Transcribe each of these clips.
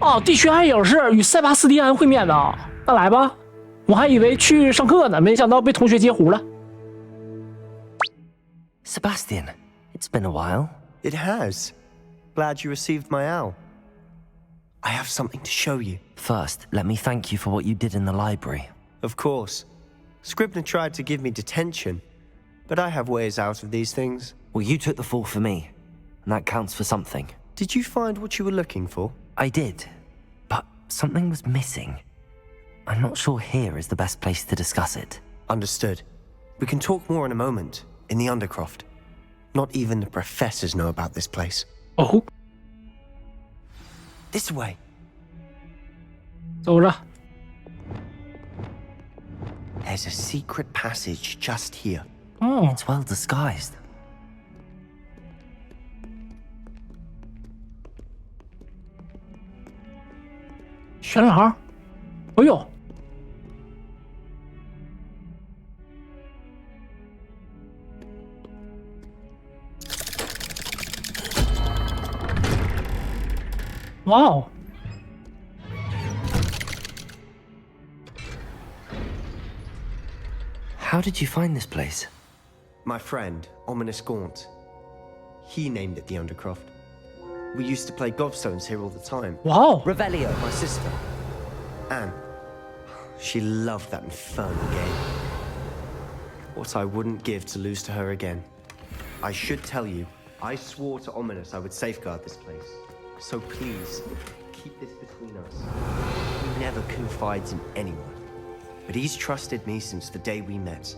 哦，地区暗影是与塞巴斯蒂安会面的，那来吧。我还以为去上课呢，没想到被同学截胡了。Sebastian, it's been a while. It has. Glad you received my owl. I have something to show you. First, let me thank you for what you did in the library. Of course. Scribner tried to give me detention, but I have ways out of these things. Well, you took the fall for me, and that counts for something. Did you find what you were looking for? I did, but something was missing. I'm not sure here is the best place to discuss it. Understood. We can talk more in a moment, in the Undercroft. Not even the professors know about this place. Oh. This way. 走着。 There's a secret passage just here. Oh. It's well disguised. 悬廊。哎呦。 Wow. How did you find this place? My friend, Ominous Gaunt. He named it the Undercroft. We used to play gobstones here all the time. Wow. Revelio, my sister. Anne. She loved that infernal game. What I wouldn't give to lose to her again. I should tell you, I swore to Ominous I would safeguard this place. So please, keep this between us. He never confides in anyone. But he's trusted me since the day we met.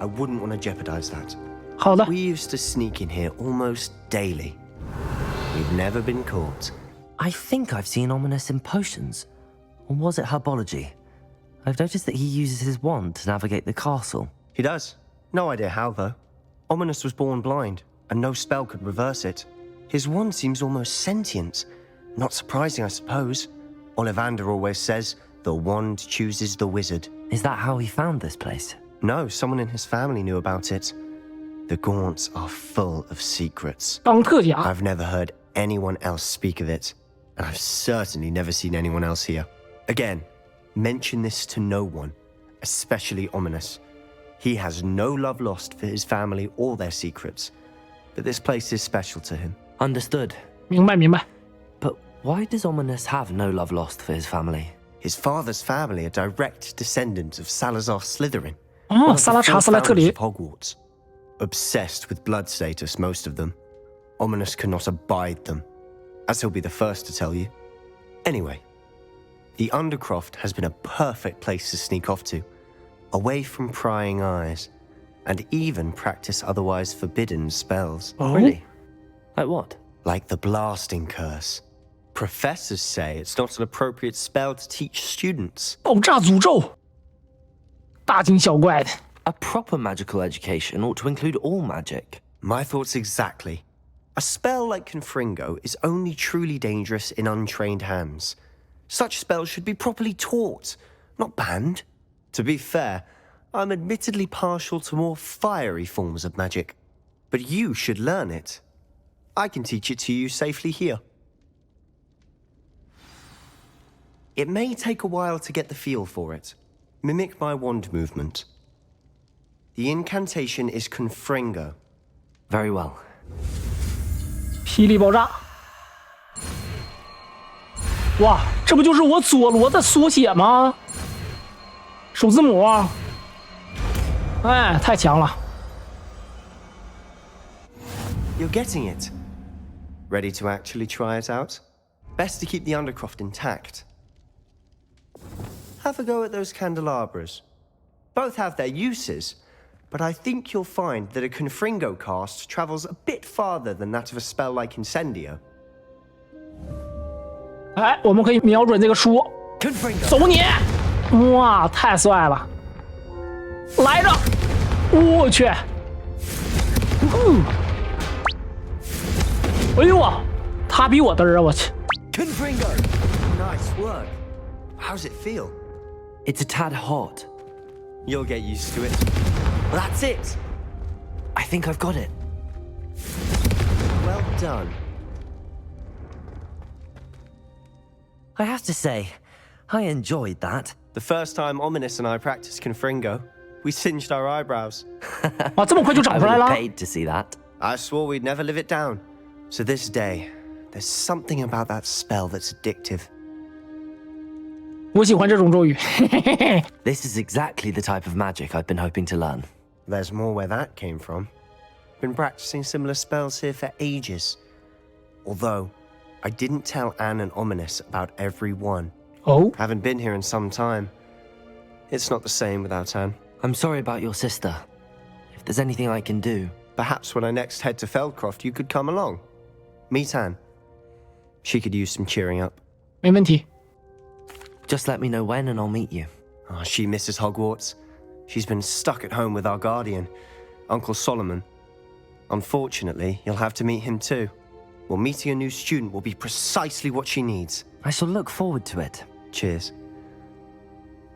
I wouldn't want to jeopardize that. 好的。 We used to sneak in here almost daily. We've never been caught. I think I've seen Ominous in potions. Or was it herbology? I've noticed that he uses his wand to navigate the castle. He does. No idea how, though. Ominous was born blind, and no spell could reverse it. His wand seems almost sentient. Not surprising, I suppose. Ollivander always says, the wand chooses the wizard. Is that how he found this place? No, someone in his family knew about it. The Gaunts are full of secrets. 当特甲。 I've never heard anyone else speak of it, and I've certainly never seen anyone else here. Again, mention this to no one, especially Ominous. He has no love lost for his family or their secrets, but this place is special to him. Understood. 明白明白。 But why does Ominous have no love lost for his family? His father's family are direct descendants of Salazar Slytherin. 哦，萨拉查斯莱特林。 of Hogwarts. Obsessed with blood status, most of them. Ominous cannot abide them, as he'll be the first to tell you. Anyway, the Undercroft has been a perfect place to sneak off to, away from prying eyes, and even practice otherwise forbidden spells. Oh? Really? Like what? Like the blasting curse. Professors say it's not an appropriate spell to teach students. 爆炸诅咒。大惊小怪的。 A proper magical education ought to include all magic. My thoughts exactly. A spell like Confringo is only truly dangerous in untrained hands. Such spells should be properly taught, not banned. To be fair, I'm admittedly partial to more fiery forms of magic. But you should learn it. I can teach it to you safely here. It may take a while to get the feel for it. Mimic my wand movement. The incantation is Confringo. Very well. 霹雳爆炸！哇，这不就是我佐罗的缩写吗？首字母。哎，太强了！ You're getting it. Ready to actually try it out? Best to keep the Undercroft intact. Have a go at those candelabras. Both have their uses, but I think you'll find that a Confringo cast travels a bit farther than that of a spell like Incendio. 哎，我们可以瞄准这个书， Confringo. 走你！哇，太帅了！来着，我去！哎呦啊，他比我嘚儿啊！我去！ Confringo. Nice work. How's it feel? It's a tad hot. You'll get used to it. That's it. I think I've got it. Well done. I have to say, I enjoyed that. The first time Ominous and I practiced Confringo, we singed our eyebrows. 哇，这么快就长 I 出 would 来 have 了？ paid to see that. I swore we'd never live it down. So this day, there's something about that spell that's addictive. 我喜欢这种咒语。 This is exactly the type of magic I've been hoping to learn. There's more where that came from. Been practicing similar spells here for ages. Although, I didn't tell Anne and Ominous about every one. Oh? Haven't been here in some time. It's not the same without Anne. I'm sorry about your sister. If there's anything I can do... Perhaps when I next head to Feldcroft, you could come along. Meet Anne. She could use some cheering up. 没问题。 Just let me know when and I'll meet you. Oh, she misses Hogwarts. She's been stuck at home with our guardian, Uncle Solomon. Unfortunately, you'll have to meet him too. Well, meeting a new student will be precisely what she needs. I shall look forward to it. Cheers.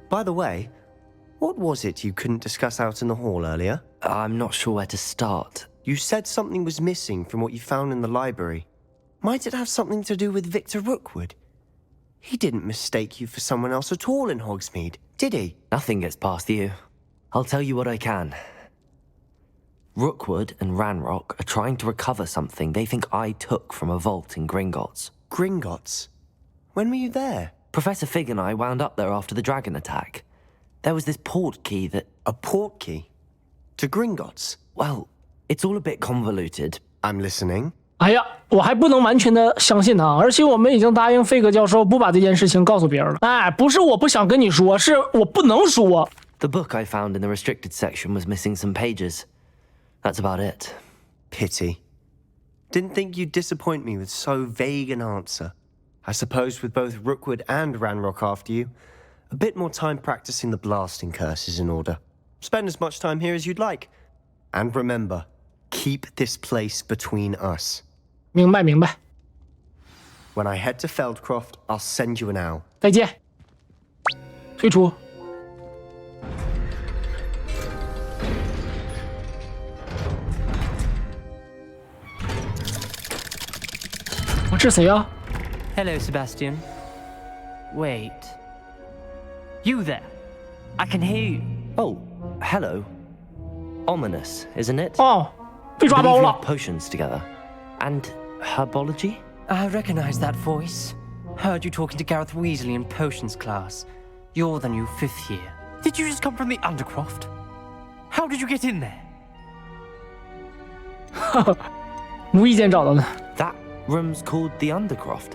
By the way, what was it you couldn't discuss out in the hall earlier? I'm not sure where to start. You said something was missing from what you found in the library. Might it have something to do with Victor Rookwood? He didn't mistake you for someone else at all in Hogsmeade, did he? Nothing gets past you. I'll tell you what I can. Rookwood and Ranrock are trying to recover something they think I took from a vault in Gringotts. Gringotts? When were you there? Professor Fig and I wound up there after the dragon attack. There was this port key that... A port key? To Gringotts? Well, it's all a bit convoluted. I'm listening. 哎呀，我还不能完全的相信他，而且我们已经答应费格教授不把这件事情告诉别人了。哎，不是我不想跟你说，是我不能说。 The book I found in the restricted section was missing some pages. That's about it. Pity. Didn't think you'd disappoint me with so vague an answer. I suppose with both Rookwood and Ranrock after you, a bit more time practicing the blasting curse is in order. Spend as much time here as you'd like. And remember, keep this place between us. 明白明白。 When I head to Feldcroft, I'll send you an owl. 再见。退出。这是谁啊？ Hello, Sebastian. Wait. You there? I can hear you. Oh, hello. Ominous, isn't it? 哦，被抓 Believe 包 you 了 have。potions together. And herbology? I recognize that voice. Heard you talking to Gareth Weasley in potions class. You're the new 5th year. Did you just come from the Undercroft? How did you get in there? 无意间找到的。 That room's called the Undercroft.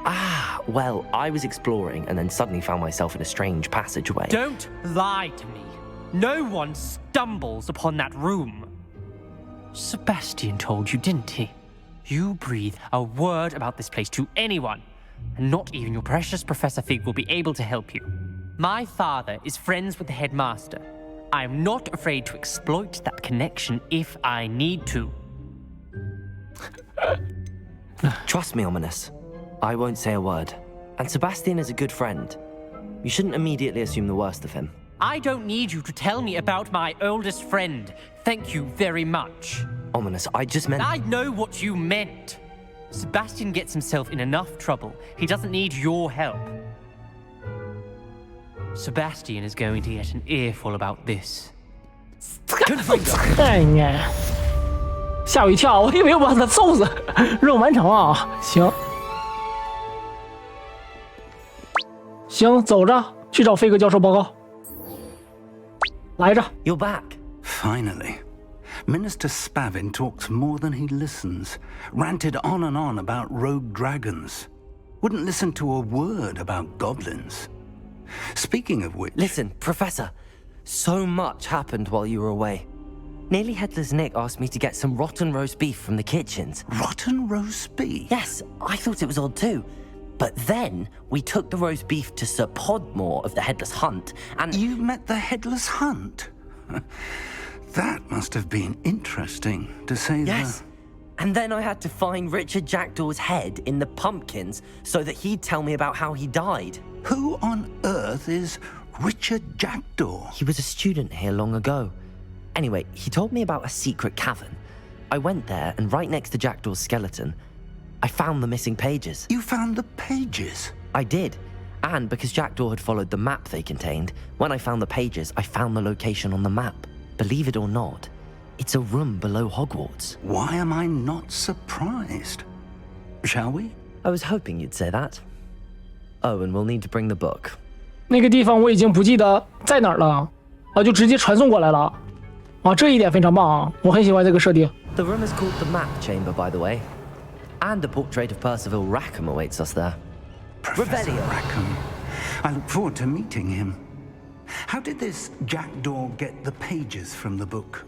Ah, well, I was exploring and then suddenly found myself in a strange passageway. Don't lie to me. No one stumbles upon that room. Sebastian told you, didn't he? You breathe a word about this place to anyone, and not even your precious Professor Fig will be able to help you. My father is friends with the headmaster. I am not afraid to exploit that connection if I need to. Trust me, Ominous. I won't say a word. And Sebastian is a good friend. You shouldn't immediately assume the worst of him. I don't need you to tell me about my oldest friend. Thank you very much. Ominous, I just meant... I know what you meant. Sebastian gets himself in enough trouble. He doesn't need your help. Sebastian is going to get an earful about this. 哎呀，吓我一跳，我以为我把他揍死。任务完成啊，行，行，走着去找费格教授报告。来着。 You're back. Finally. Minister Spavin talks more than he listens. Ranted on and on about rogue dragons. Wouldn't listen to a word about goblins. Speaking of which... Listen, Professor. So much happened while you were away. Nearly Headless Nick asked me to get some rotten roast beef from the kitchens. Rotten roast beef? Yes, I thought it was odd too. But then we took the roast beef to Sir Podmore of the Headless Hunt, and... You met the Headless Hunt? That must have been interesting, to say Yes. And then I had to find Richard Jackdaw's head in the pumpkins so that he'd tell me about how he died. Who on earth is Richard Jackdaw? He was a student here long ago. Anyway, he told me about a secret cavern. I went there, and right next to Jackdaw's skeleton, I found the missing pages. You found the pages? I did. And because Jackdaw had followed the map they contained, when I found the pages, I found the location on the map. Believe it or not, it's a room below Hogwarts. Why am I not surprised? Shall we? I was hoping you'd say that. Oh, and we'll need to bring the book. 那个地方我已经不记得在哪儿了啊，就直接传送过来了啊，这一点非常棒啊，我很喜欢这个设定。The room is called the Map Chamber, by the way, and a portrait of Percival Rackham awaits us there. Professor Revelio. Rackham. I look forward to meeting him. How did this Jackdaw get the pages from the book?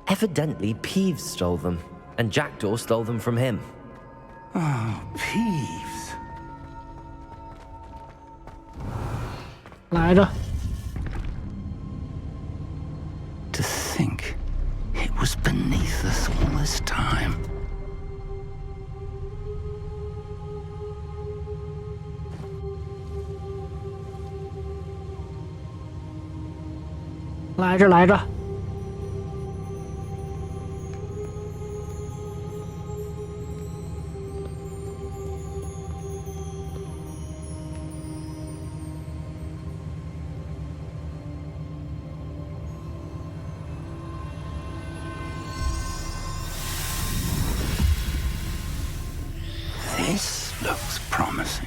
Evidently, Peeves stole them, and Jackdaw stole them from him. Oh, Peeves. 来着。 To think it was beneath us all this time. 来着来着。This looks promising.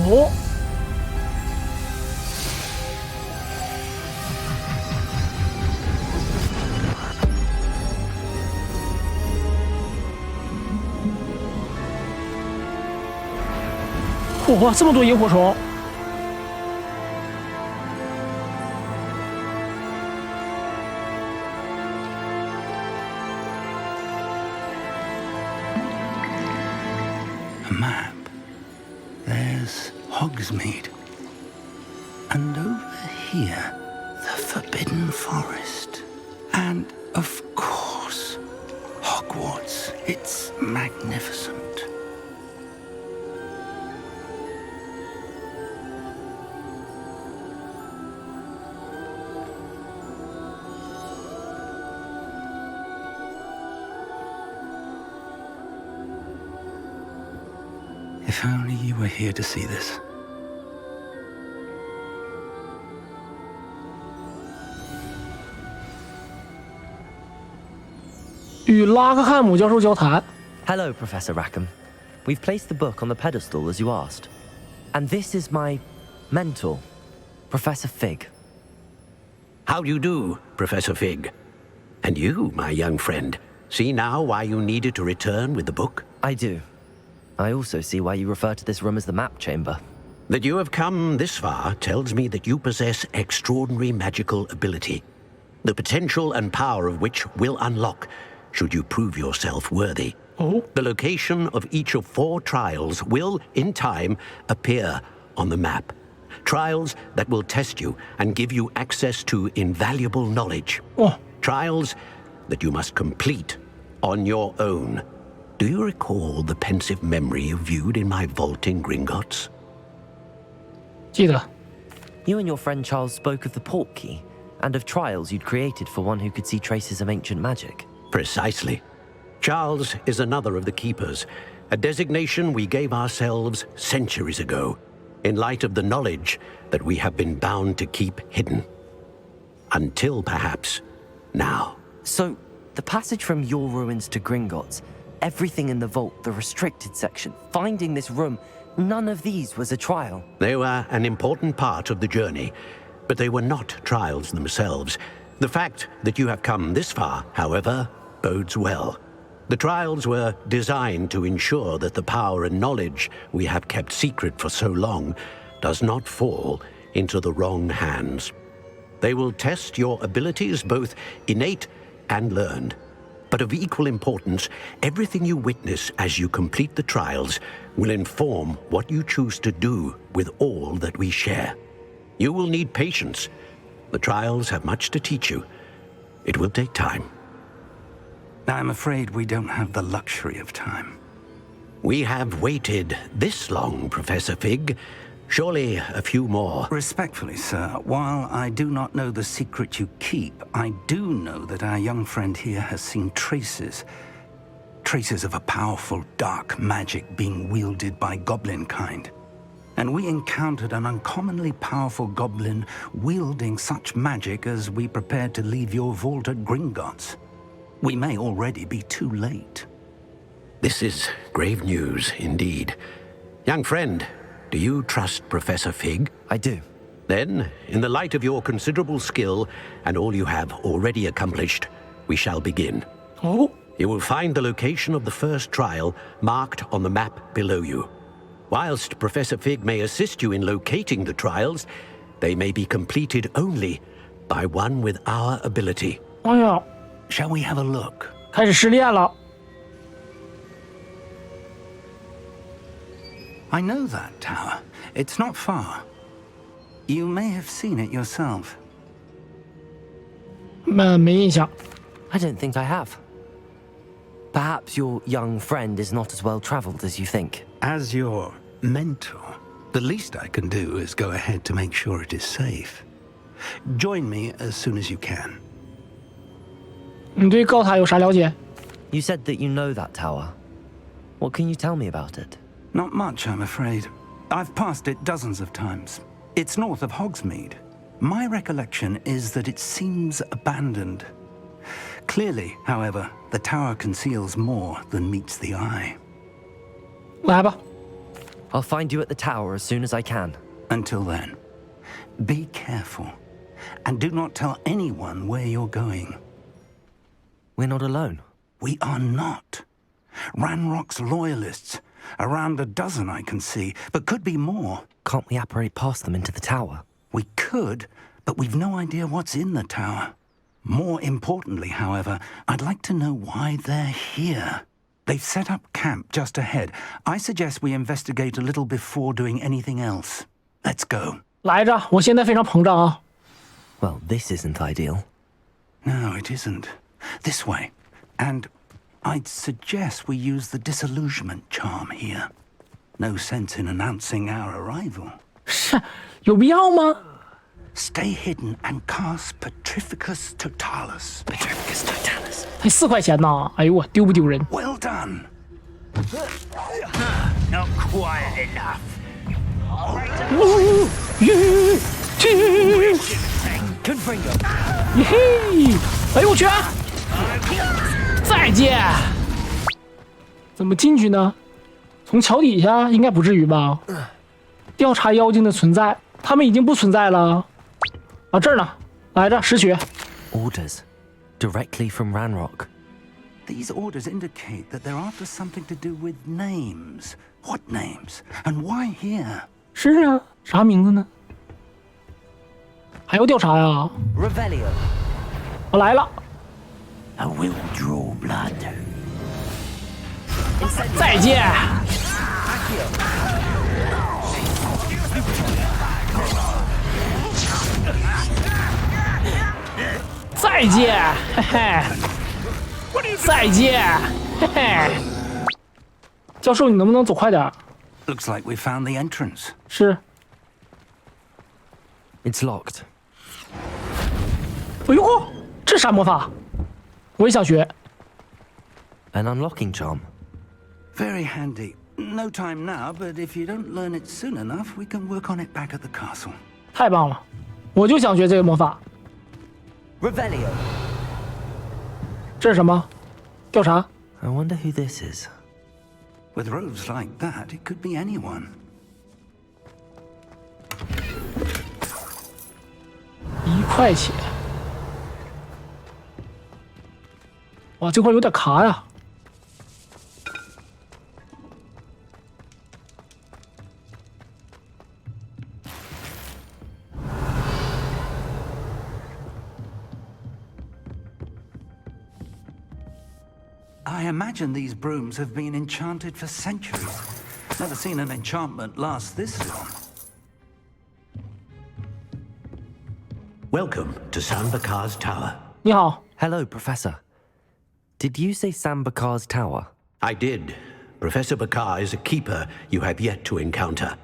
哦。 哇，这么多萤火虫！ A map. There's Hogsmeade. And over here, the Forbidden Forest. And, of course, Hogwarts. It's magnificent. If only you were here to see this. 与拉克汉姆教授交谈。 Hello, Professor Rackham. We've placed the book on the pedestal as you asked. And this is my mentor, Professor Fig. How do you do, Professor Fig? And you, my young friend, see now why you needed to return with the book? I do. I also see why you refer to this room as the Map Chamber. That you have come this far tells me that you possess extraordinary magical ability, the potential and power of which will unlock should you prove yourself worthy. Oh. The location of each of 4 trials will, in time, appear on the map. Trials that will test you and give you access to invaluable knowledge. Oh. Trials that you must complete on your own. Do you recall the pensive memory you viewed in my vault in Gringotts? 记得。 You and your friend Charles spoke of the Portkey, and of trials you'd created for one who could see traces of ancient magic. Precisely. Charles is another of the Keepers, a designation we gave ourselves centuries ago, in light of the knowledge that we have been bound to keep hidden. Until perhaps now. So, the passage from your ruins to Gringotts, everything in the vault, the restricted section, finding this room, none of these was a trial. They were an important part of the journey, but they were not trials themselves. The fact that you have come this far, however, bodes well. The trials were designed to ensure that the power and knowledge we have kept secret for so long does not fall into the wrong hands. They will test your abilities, both innate and learned. But of equal importance, everything you witness as you complete the trials will inform what you choose to do with all that we share. You will need patience. The trials have much to teach you. It will take time. I'm afraid we don't have the luxury of time. We have waited this long, Professor Fig, Surely a few more. Respectfully, sir, while I do not know the secret you keep, I do know that our young friend here has seen traces of a powerful dark magic being wielded by goblin kind. And we encountered an uncommonly powerful goblin wielding such magic as we prepared to leave your vault at Gringotts. We may already be too late. This is grave news indeed. Young friend, do you trust Professor Fig? I do. Then, in the light of your considerable skill and all you have already accomplished, we shall begin. Oh. You will find the location of the first trial marked on the map below you. Whilst Professor Fig may assist you in locating the trials, they may be completed only by one with our ability. 哎呀， Shall we have a look? 开始试炼了。 I know that tower. It's not far. You may have seen it yourself. 没印象。 I don't think I have. Perhaps your young friend is not as well traveled as you think. As your mentor, the least I can do is go ahead to make sure it is safe. Join me as soon as you can. 你对高塔有啥了解？ You said that you know that tower. What can you tell me about it? Not much, I'm afraid. I've passed it dozens of times. It's north of Hogsmeade. My recollection is that it seems abandoned. Clearly, however, the tower conceals more than meets the eye. 来吧。 I'll find you at the tower as soon as I can. Until then, be careful, and do not tell anyone where you're going. We're not alone. We are not. Ranrock's loyalists. Around a dozen I can see, but could be more. Can't we apparate past them into the tower? We could, but we've no idea what's in the tower. More importantly, however, I'd like to know why they're here. They've set up camp just ahead. I suggest we investigate a little before doing anything else. Let's go. 来着，我现在非常膨胀啊。 Well, this isn't ideal. No, it isn't. This way. And I'd suggest we use the disillusionment charm here. No sense in announcing our arrival. 是，有必要吗？ Stay hidden and cast Petrificus Totalis. Petrificus Totalis. 才4块钱呢，哎呦我丢不丢人？ Well done. Not quite enough. 耶嘿！哎呦我去！再见。怎么进去呢？从桥底下应该不至于吧？调查妖精的存在，他们已经不存在了。啊，这儿呢，来着，石学。 Orders. Directly from Ranrock. These orders indicate that they're after something to do with names. What names? And why here? 是啊，啥名字呢？还要调查呀？ Revelio. 我来了。 I will draw blood. 再见。再见，嘿嘿。再见，嘿嘿。教授，你能不能走快点？ Looks like we found the entrance. 是。 It's locked. 哎呦嚯，这啥魔法？我也想学。 An unlocking charm. Very handy. No time now, but if you don't learn it soon enough, we can work on it back at the castle. 太棒了，我就想学这个魔法。 Revelio. 这是什么？调查。 I wonder who this is. With robes like that, it could be anyone. 1块钱。哇，这块有点卡呀。 I imagine these brooms have been enchanted for centuries. Never seen an enchantment last this long. Welcome to Sambakar's Tower. 你好， Hello, Professor. Did you say Sambakar's tower? I did. Professor Bakar is a keeper you have yet to encounter.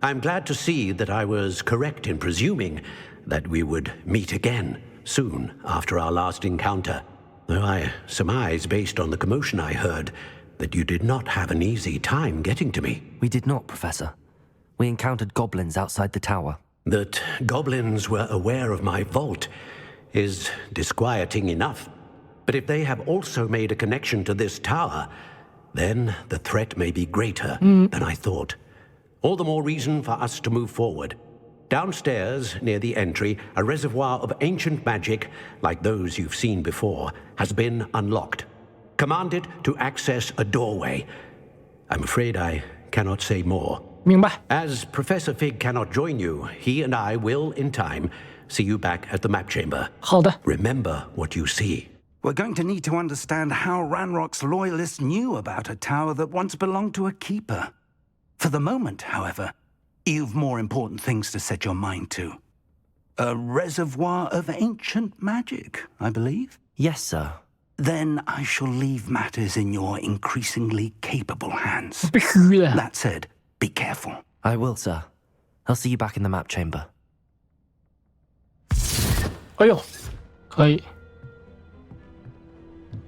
I'm glad to see that I was correct in presuming that we would meet again soon after our last encounter, though I surmise, based on the commotion I heard, that you did not have an easy time getting to me. We did not, Professor. We encountered goblins outside the tower. That goblins were aware of my vault is disquieting enough. But if they have also made a connection to this tower, then the threat may be greater than I thought. All the more reason for us to move forward. Downstairs, near the entry, a reservoir of ancient magic, like those you've seen before, has been unlocked. Command it to access a doorway. I'm afraid I cannot say more. 明白。 As Professor Fig cannot join you, he and I will, in time, see you back at the map chamber. 好的。 Remember what you see. We're going to need to understand how Ranrock's loyalists knew about a tower that once belonged to a keeper. For the moment, however, you've more important things to set your mind to. A reservoir of ancient magic, I believe? Yes, sir. Then I shall leave matters in your increasingly capable hands. 必须的。 That said, be careful. I will, sir. I'll see you back in the map chamber. 哎呦，可以。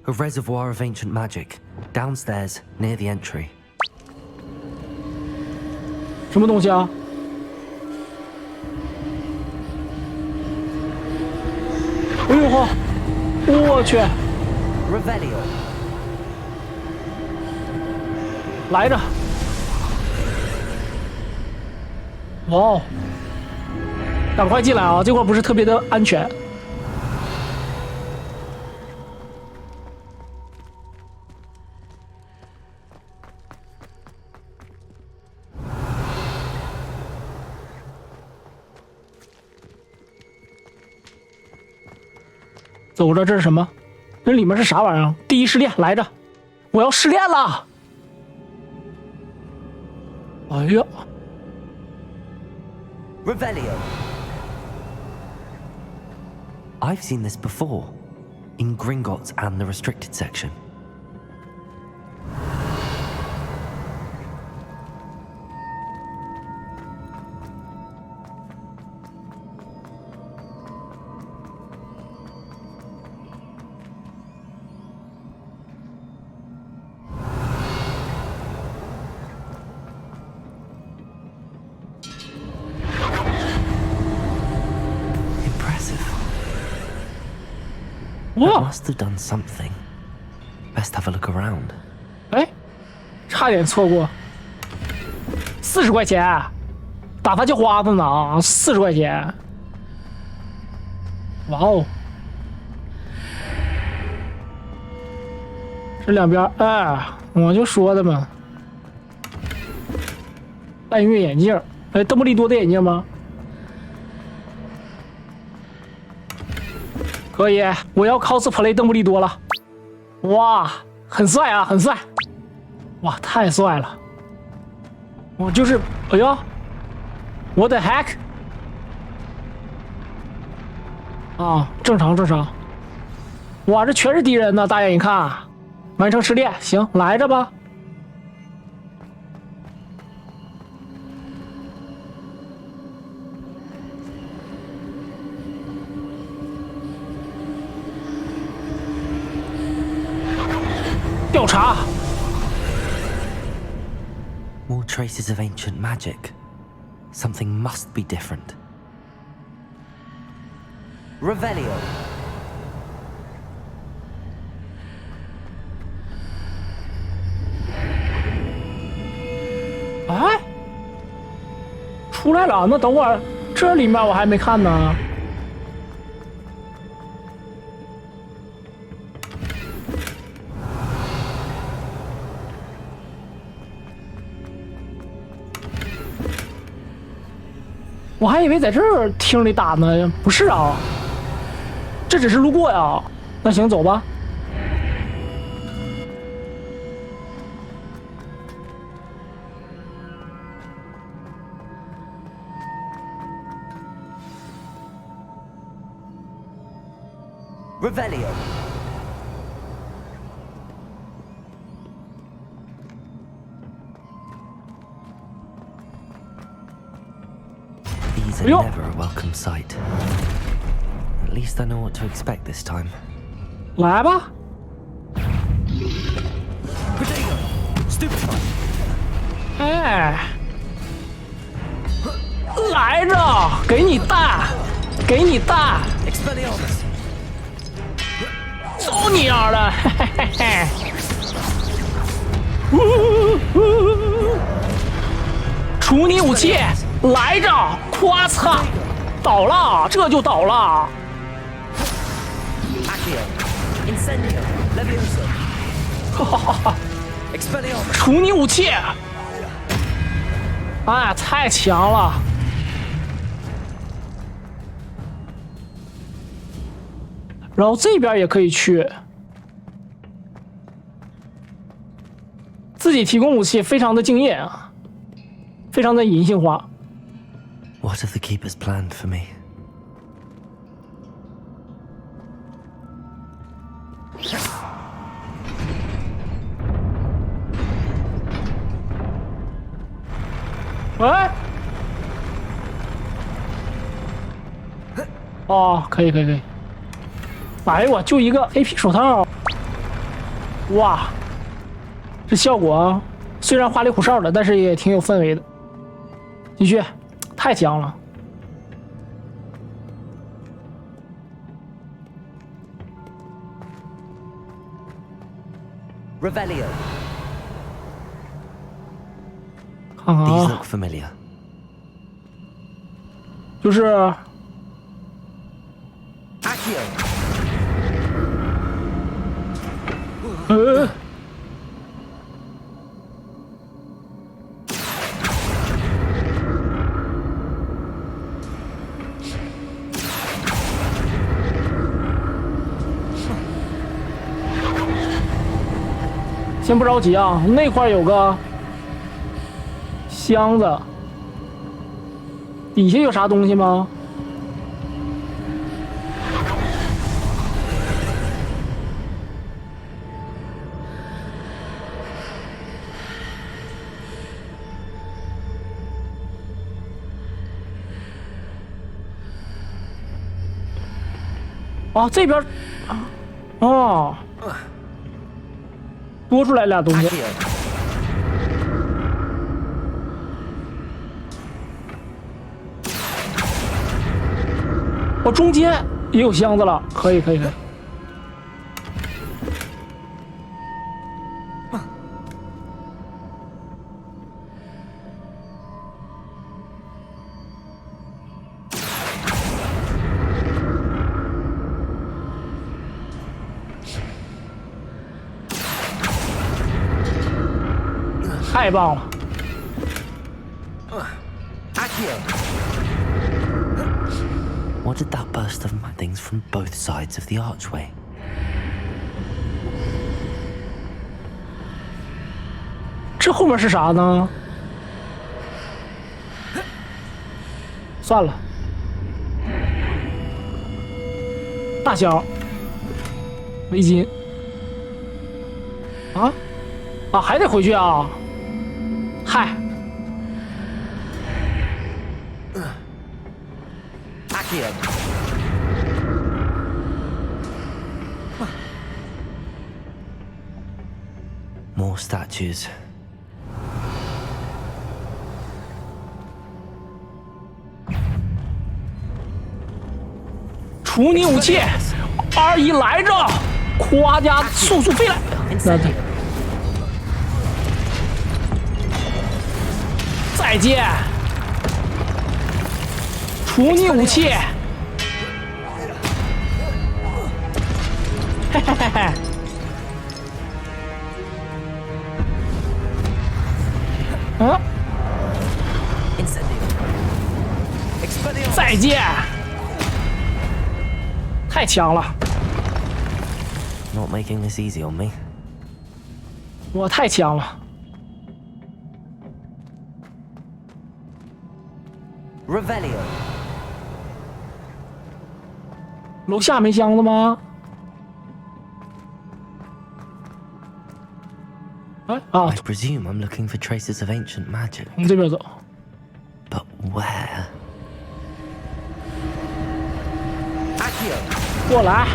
A reservoir of ancient magic, downstairs near the entry. 什么东西啊？哎呦呵，我去， Revelio. 来着！哇哦，赶快进来啊！这块不是特别的安全。走着，这是什么？这里面是啥玩意儿？第一试炼来着，我要试炼了！哎呀， Revelio. I've seen this before, in Gringotts and the restricted section. I 哇， must have done something. Best have a look around. 哎，差点错过，40块钱，打发叫花子呢啊，40块钱，哇哦，这两边，哎，我就说的嘛，戴音乐眼镜，哎，邓布利多的眼镜吗？可以，我要 cosplay 邓布利多了，哇，很帅啊，很帅，哇，太帅了，我就是，哎呦，what the heck？ 啊，正常正常，哇，这全是敌人呢，大眼一看，完成试炼，行，来着吧。调查 More traces of ancient magic. Something must be different. Revelio. 哎，出来了，那等会儿这里面我还没看呢。我还以为在这儿厅里打呢，不是啊，这只是路过呀。那行，走吧。Revelio. These are never a welcome sight. At least I know what to expect this time. 来吧。哎，来着，给你蛋，给你蛋，走你丫的！嘿嘿嘿。处理武器来着，咵嚓，倒了，这就倒了。哈哈哈！处理武器，哎，太强了。然后这边也可以去，自己提供武器非常的惊艳啊，非常的银杏花。What have the keepers planned for me? 喂，哦，可以可以可以。哎呦我就一个 AP 手套，哇，这效果啊，虽然花里胡哨的，但是也挺有氛围的。继续，太强了。Revelio. 看看 These 啊， look familiar. 就是先不着急啊，那块有个箱子，底下有啥东西吗？哦，这边，哦，多出来俩东西。我中间也有箱子了，可以可以可以。太棒了！ What did that burst of things from both sides of the archway? 这后面是啥呢？算了，大箱，围巾，啊，还得回去啊！嗨。More statues. 处理武器，R1来着，夸家速速飞来！再见，处理武器，嘿嘿嘿嘿。嗯，再见，太强了！ Not making this easy on me. 我太强了。 Revelio. 楼下没箱子吗？哎啊， I presume I'm looking for traces of ancient magic. 从这边走。 But where? 过来。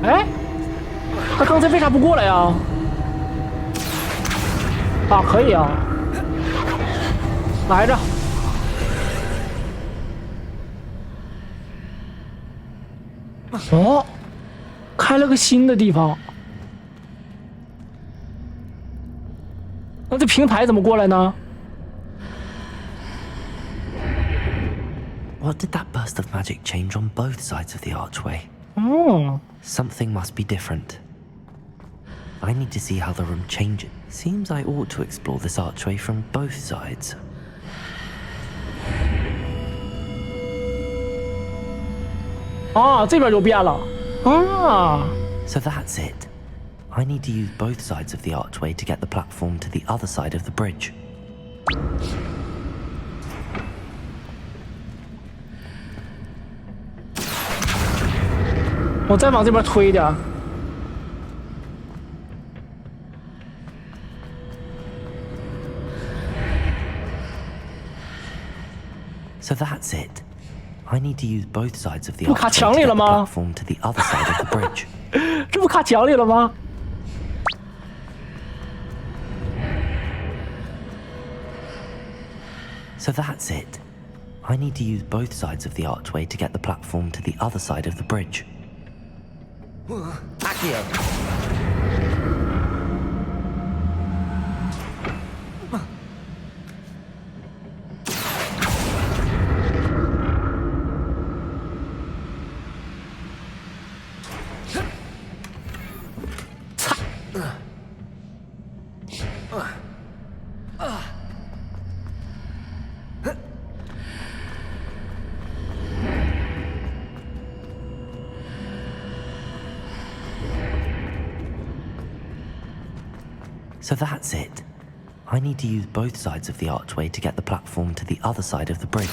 哎，他刚才为啥不过来呀？啊，可以啊，来着。哦，开了个新的地方。那这平台怎么过来呢？ What did that burst of magic change on both sides of the archway? 哦， Something must be different. I need to see how the room changes. Seems I ought to explore this archway from both sides. 啊，这边就变了。啊， So that's it. I need to use both sides of the archway to get the platform to the other side of the bridge. 我再往这边推一点。 So that's it. I need to use both sides of the 不卡 archway 墙 to 里 get 了 the 吗？ platform to the other side of the bridge. 这不卡墙里了吗？ So that's it. I need to use both sides of the archway to get the platform to the other side of the bridge. Accio. So that's it. I need to use both sides of the archway to get the platform to the other side of the bridge.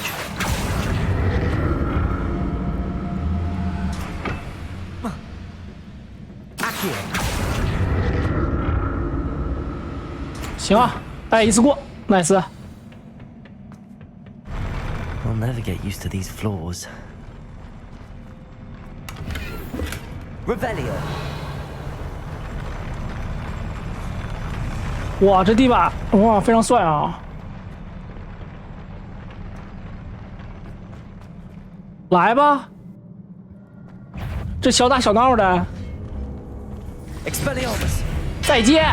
行啊，哎，一次过 ，nice。 I'll never get used to these floors. Revelio. 哇，这地板哇非常帅啊！来吧，这小打小闹的， Expelliarmus. 再见。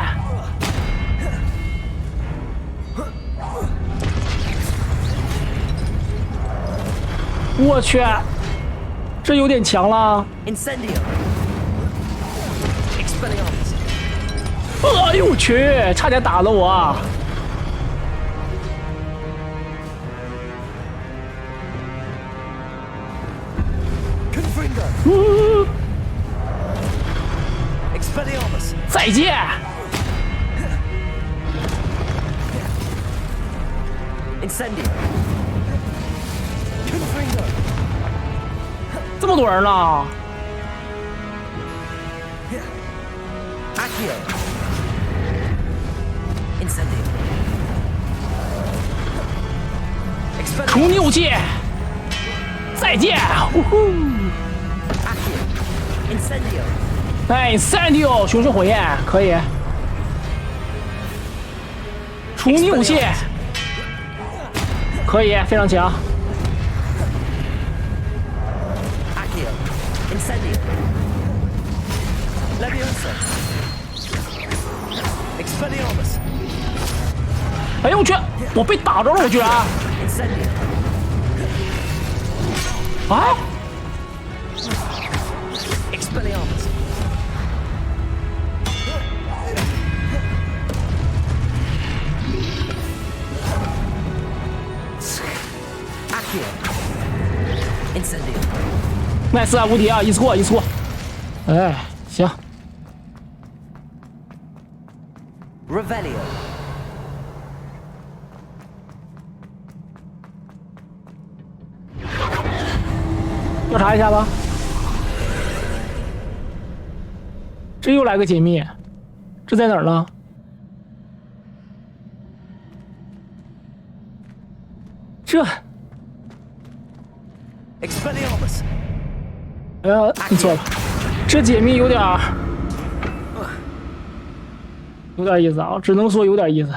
我去，这有点强了。 Incendio. Expelliarmus. 哎呦我去，差点打了我。 Confringo. Expelliarmus. 再见。 Incendio. Confringo. 这么多人呢？ Accio. Incendio. 除你武器。再见。呼呼。 Accio. Incendio. 哎，Incendio 熊熊火焰可以。除你武器。可以，非常强。 Accio. Incendio. Leviosa. Expelliarmus. 哎呦我去，我被打着了，我居然！ Incendio. 哎， Expelliarmus. Accio. Incendio. nice 啊，无敌啊，一次过，一次过。哎，行， Revelio. 调查一下吧。这又来个解密，这在哪儿呢？这，你错了，这解谜有点意思啊，只能说有点意思。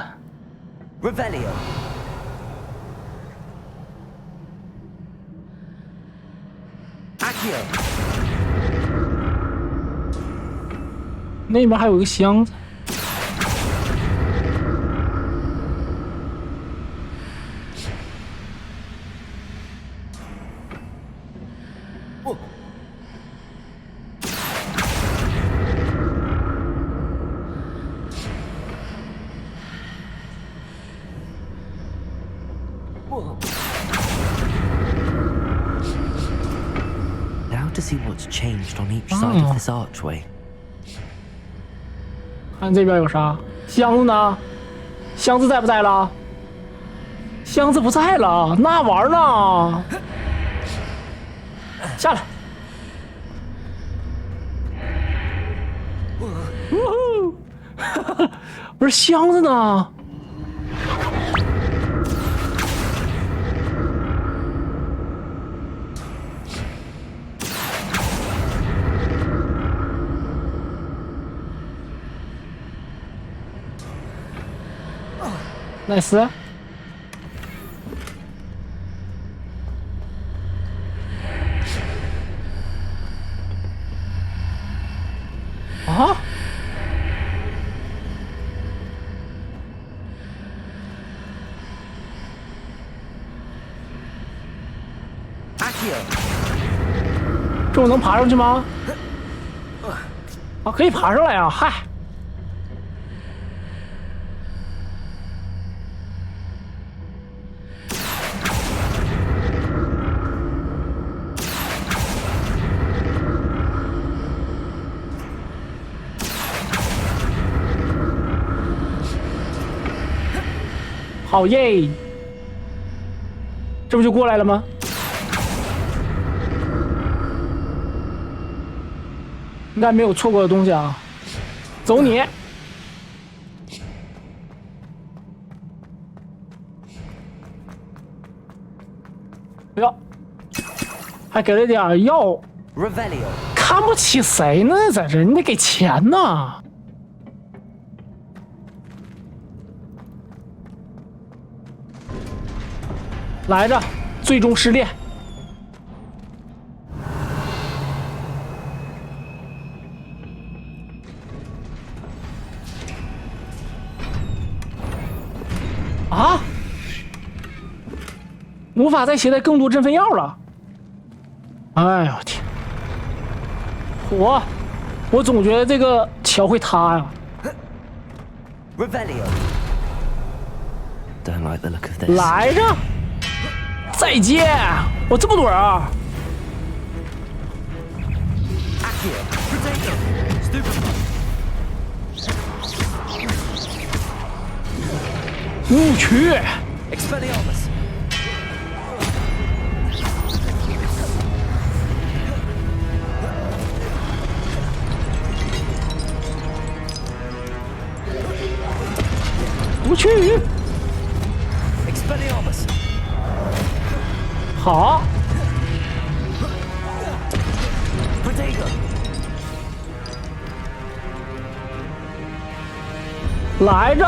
那边还有一个箱子。Now to see what's changed on each side of this archway. 看这边有啥？箱子呢？箱子在不在了？箱子不在了，那玩意儿呢？下来。不是箱子呢？奈斯，啊！这我能爬上去吗？啊，可以爬上来啊！嗨。好耶！这不就过来了吗？应该没有错过的东西啊！走你！哎呀，还给了点药。看不起谁呢？在这，你得给钱呐！来着，最终试炼。啊！无法再携带更多振奋药了。哎呦天！我总觉得这个桥会塌呀。Don't like the look of this. 来着。再见！我这么多人啊！我去！我去！好，来着！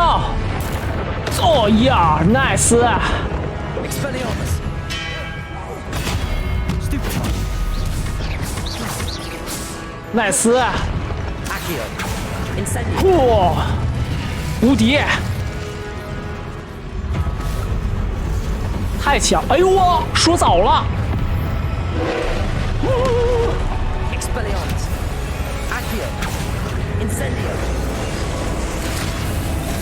哦呀 ，nice！ 奈斯，哇，无敌！太强！哎呦我说早了。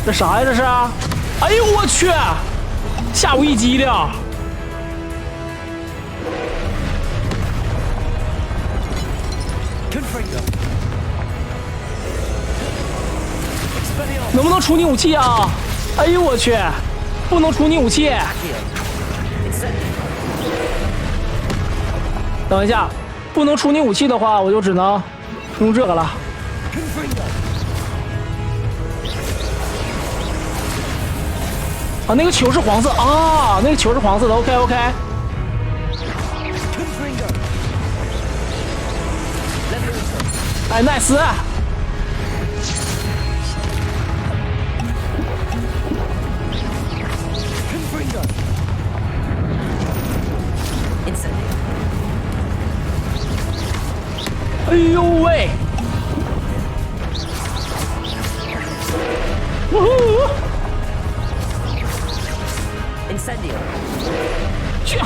这啥呀？这是？哎呦我去！吓我一激灵。能不能处理武器啊？哎呦我去！不能处理武器。等一下，不能处理武器的话，我就只能用这个了。啊，那个球是黄色啊，那个球是黄色的。OK。哎，奈斯。哎呦喂！Incendio. 去！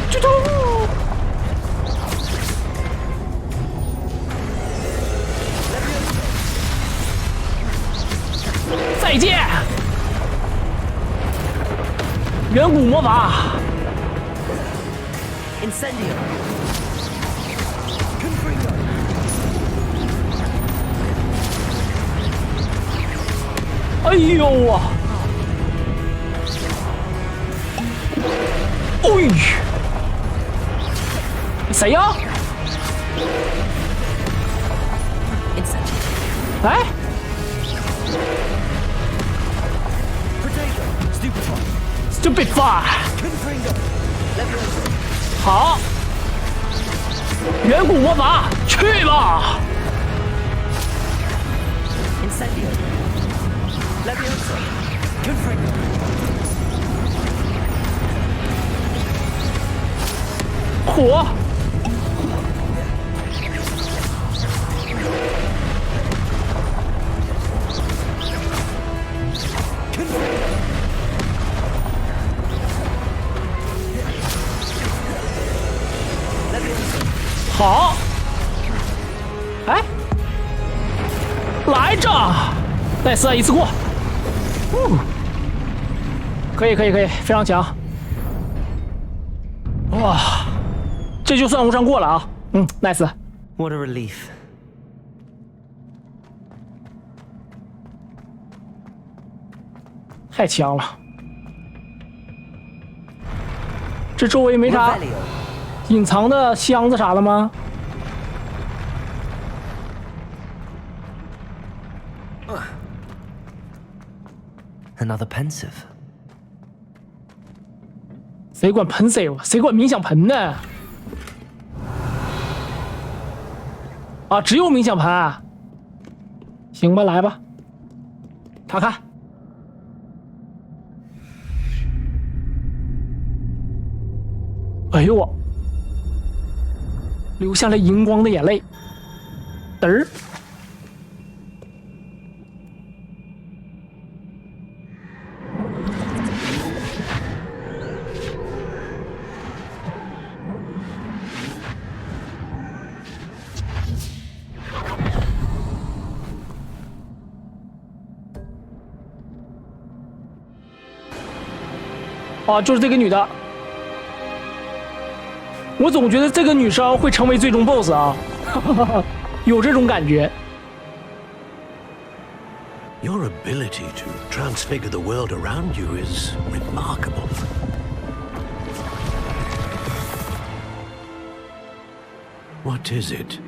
剧透！再见！远古魔法。Incendio. 哎呦啊！哎，谁呀？哎，Stupid Fire！ 好，远古魔法，去吧！ 火！好，哎，来着，奈斯一次过，可以，非常强，哇，这就算无伤过了啊，奈斯。What a relief. 太强了，这周围没啥隐藏的箱子啥的吗？ Another pensive. 谁管 pensive？ 谁管冥想盆呢？啊，只有冥想盆啊？行吧，来吧，查看。哎呦我，流下了荧光的眼泪。嘚儿。 啊，就是这个女的，我总觉得这个女生会成为最终 BOSS 啊，有这种感觉。Your ability to transfigure the world around you is remarkable. What is it?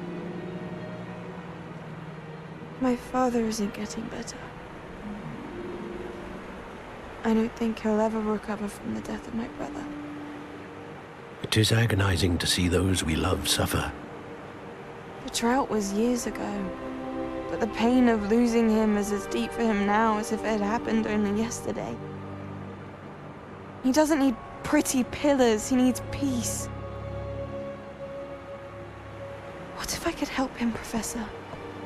My father isn't getting better. I don't think he'll ever recover from the death of my brother. It is agonizing to see those we love suffer. The drought was years ago, but the pain of losing him is as deep for him now as if it had happened only yesterday. He doesn't need pretty pillars, he needs peace. What if I could help him, Professor?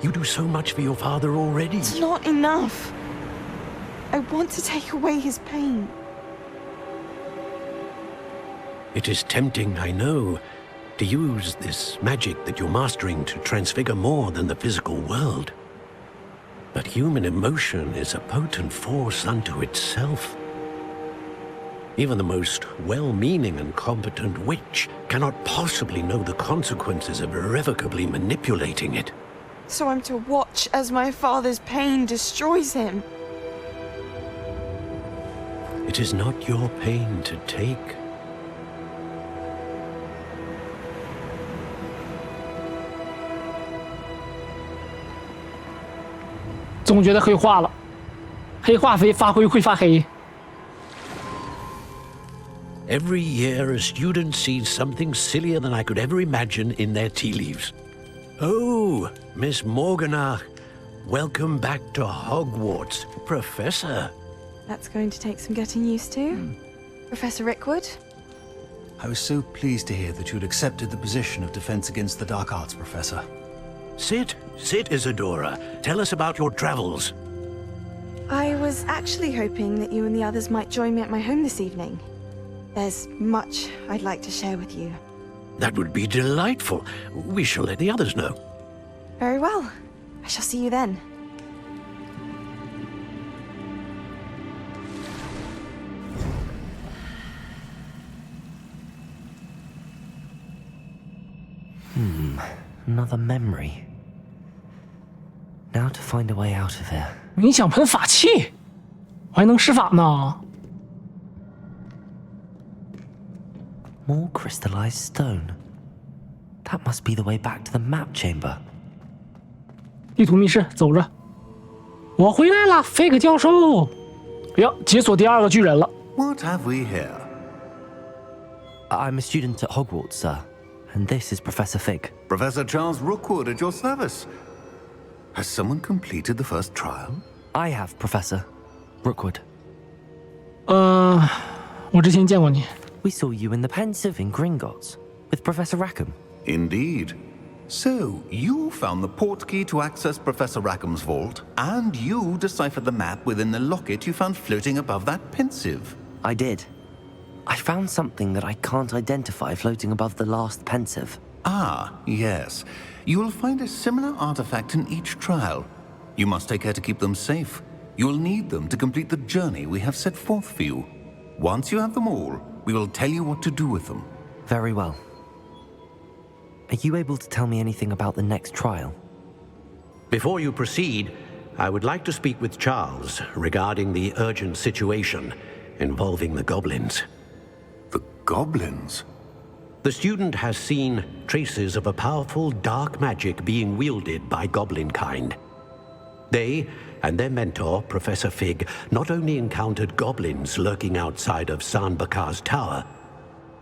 You do so much for your father already. It's not enough. I want to take away his pain. It is tempting, I know, to use this magic that you're mastering to transfigure more than the physical world. But human emotion is a potent force unto itself. Even the most well-meaning and competent witch cannot possibly know the consequences of irrevocably manipulating it. So I'm to watch as my father's pain destroys him. It is not your pain to take. 总觉得黑化了，黑化肥发灰会发黑。 Every year, a student sees something sillier than I could ever imagine in their tea leaves. Oh, Miss Morganach, welcome back to Hogwarts, Professor. That's going to take some getting used to. Professor Rickwood? I was so pleased to hear that you'd accepted the position of Defense Against the Dark Arts, Professor. Sit, Isadora. Tell us about your travels. I was actually hoping that you and the others might join me at my home this evening. There's much I'd like to share with you. That would be delightful. We shall let the others know. Very well. I shall see you then. Another memory. Now to find a way out of here. 冥想喷法器，我还能施法呢。 More crystallized stone. That must be the way back to the map chamber. 地图密室，走着。我回来了，Fig 教授。要解锁第2个巨人了。 What have we here? I'm a student at Hogwarts, sir. And this is Professor Fig. Professor Charles Rookwood at your service. Has someone completed the first trial? I have, Professor Rookwood. 我之前见过你。 We saw you in the Pensive in Gringotts with Professor Rackham. Indeed. So, you found the portkey to access Professor Rackham's vault, and you deciphered the map within the locket you found floating above that Pensive. I did. I found something that I can't identify floating above the last Pensive. Ah, yes. You will find a similar artifact in each trial. You must take care to keep them safe. You will need them to complete the journey we have set forth for you. Once you have them all, we will tell you what to do with them. Very well. Are you able to tell me anything about the next trial? Before you proceed, I would like to speak with Charles regarding the urgent situation involving the goblins. The goblins? The student has seen traces of a powerful dark magic being wielded by goblin kind. They and their mentor, Professor Fig, not only encountered goblins lurking outside of Sanbakar's tower,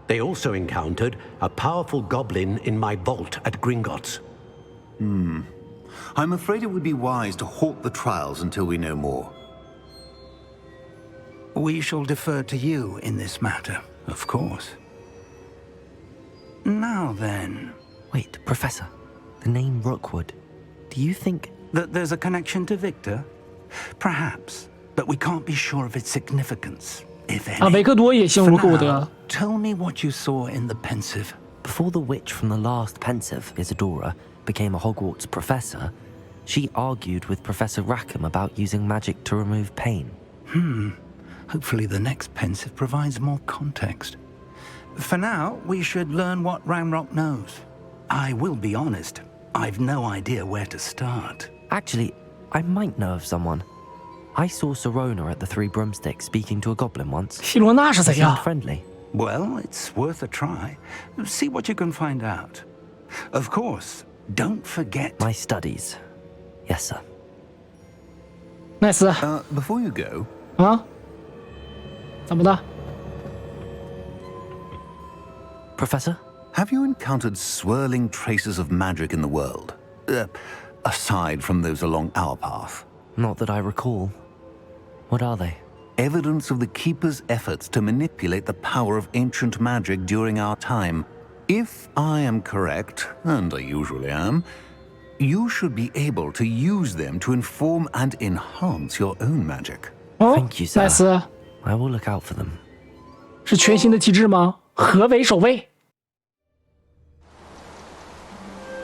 they also encountered a powerful goblin in my vault at Gringotts. I'm afraid it would be wise to halt the trials until we know more. We shall defer to you in this matter, of course. Now then... Wait, Professor. The name Rookwood. Do you think... that there's a connection to Victor? Perhaps, but we can't be sure of its significance, if any. 啊，维克多也姓 For 卢克伍 now, 德。 tell me what you saw in the Pensive. Before the witch from the last Pensive, Isadora, became a Hogwarts professor, she argued with Professor Rackham about using magic to remove pain. Hopefully the next Pensive provides more context. For now, we should learn what Ranrock knows. I will be honest, I've no idea where to start. Actually, I might know of someone. I saw Sirona at the Three Broomsticks speaking to a goblin once. 希罗娜是 They 谁呀 seemed？ friendly. Well, it's worth a try. See what you can find out. Of course, don't forget... My studies. Yes, sir. 奈斯 Before you go, 啊？怎么的？ Professor? have you encountered swirling traces of magic in the world? Aside from those along our path. Not that I recall. What are they? Evidence of the Keeper's efforts to manipulate the power of ancient magic during our time. If I am correct, and I usually am, you should be able to use them to inform and enhance your own magic. 哦 Thank you, sir. 奈斯 I will look out for them. 是全新的机制吗？合围守卫。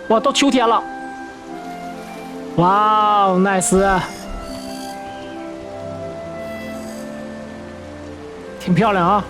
哇，到秋天了。哇哦，奈斯，挺漂亮啊。